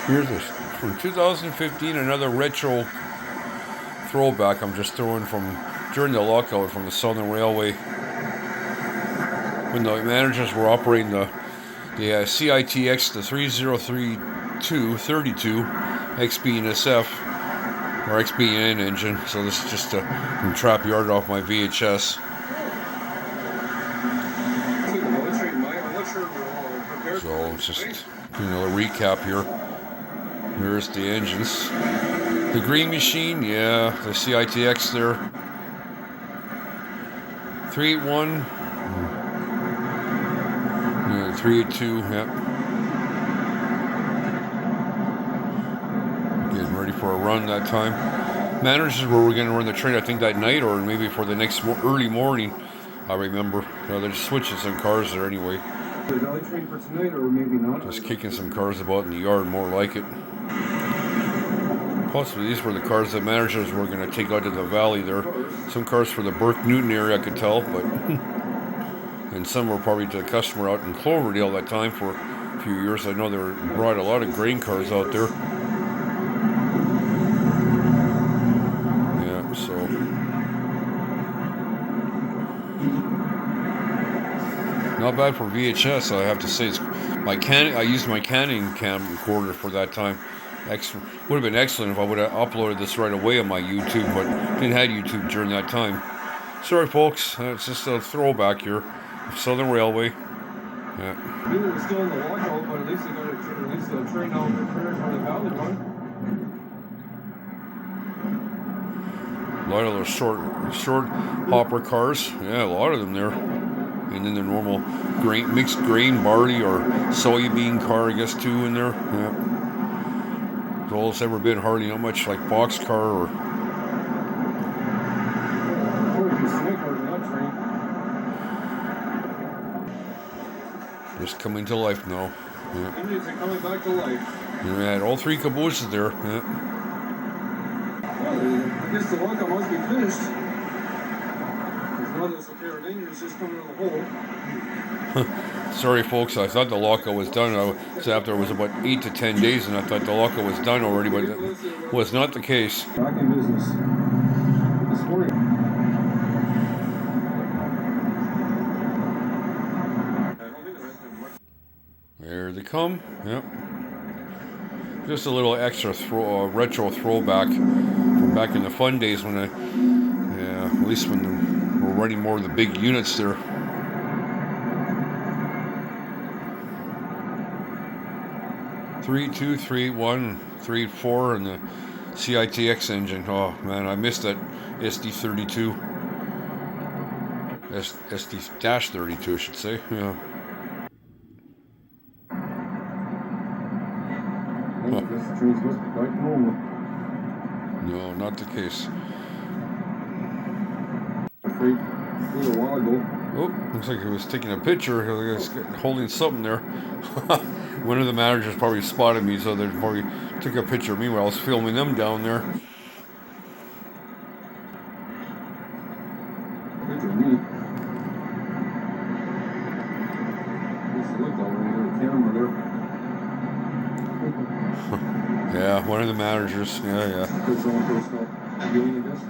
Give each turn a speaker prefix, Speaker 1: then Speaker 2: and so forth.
Speaker 1: Here's this from 2015, another retro throwback I'm just throwing from during the lockout from the Southern Railway when the managers were operating the CITX, the 3032 XB&SF or XB&N engine. So this is just from trap yard off my VHS. So it's just doing a little recap here. Here's the engines. The green machine, yeah, the CITX there. 381. Yeah, 382, yeah. Getting ready for a run that time. Managers were going to run the train, I think, that night or maybe for the next early morning. I remember. They're just switching some cars there anyway.
Speaker 2: The valley train for tonight, or maybe not.
Speaker 1: Just kicking some cars about in the yard, more like it. Possibly these were the cars that managers were going to take out to the valley there. Some cars for the Burke Newton area, I could tell, but and some were probably to the customer out in Cloverdale that time for a few years. I know they brought a lot of grain cars out there. Yeah, so. Not bad for VHS, I have to say. I used my Canon camcorder for that time. Would have been excellent if I would have uploaded this right away on my YouTube, but didn't have YouTube during that time. Sorry, folks. It's just a throwback here. Southern Railway. Yeah.
Speaker 2: Maybe they're still in the lockout, but at least they got a train out there for the valley one.
Speaker 1: A lot of those short hopper cars. Yeah, a lot of them there. And then the normal mixed grain, barley, or soybean car, I guess, too, in there. Yeah. All it's ever been, hardly not much like boxcar or. Just coming to life now.
Speaker 2: Yeah. Engines are coming back to life.
Speaker 1: You had all three cabooses there. Yeah.
Speaker 2: Well, I guess the lockout must be finished. There's no other pair of engines just coming in the hole.
Speaker 1: Sorry, folks. I thought the lockout was done. After it was about 8 to 10 days, and I thought the lockout was done already, but it was not the case.
Speaker 2: Back in business this morning.
Speaker 1: There they come. Yep. Just a little extra retro throwback from back in the fun days when at least when we're running more of the big units there. Three, 2, 3, 1, 3, 4, and the CITX engine. Oh man, I missed that SD32. SD-32, I should say. Yeah. No, not the case. Oh, looks like he was taking a picture. He was holding something there. One of the managers probably spotted me, so they probably took a picture of me while I was filming them down there.
Speaker 2: Picture of me.
Speaker 1: Yeah, one of the managers. Yeah.
Speaker 2: Could someone personal viewing of this?